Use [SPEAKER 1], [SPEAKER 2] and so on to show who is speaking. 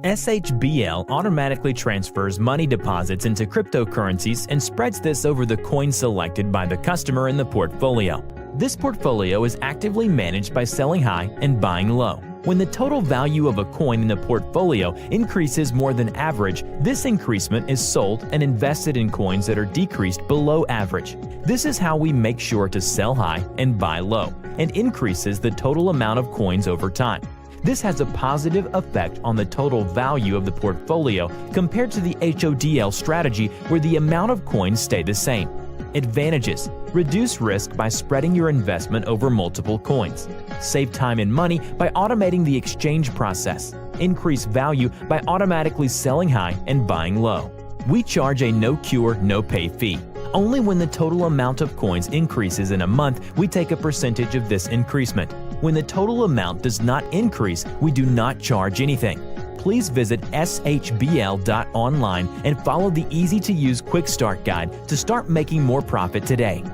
[SPEAKER 1] SHBL automatically transfers money deposits into cryptocurrencies and spreads this over the coin selected by the customer in the portfolio. This portfolio is actively managed by selling high and buying low. When the total value of a coin in the portfolio increases more than average, this increasement is sold and invested in coins that are decreased below average. This is how we make sure to sell high and buy low, and increases the total amount of coins over time. This has a positive effect on the total value of the portfolio compared to the HODL strategy, where the amount of coins stay the same. Advantages: reduce risk by spreading your investment over multiple coins. Save time and money by automating the exchange process. Increase value by automatically selling high and buying low. We charge a no-cure, no-pay fee. Only when the total amount of coins increases in a month, we take a percentage of this increasement. When the total amount does not increase, we do not charge anything. Please visit SHBL.online and follow the easy-to-use Quick Start Guide to start making more profit today.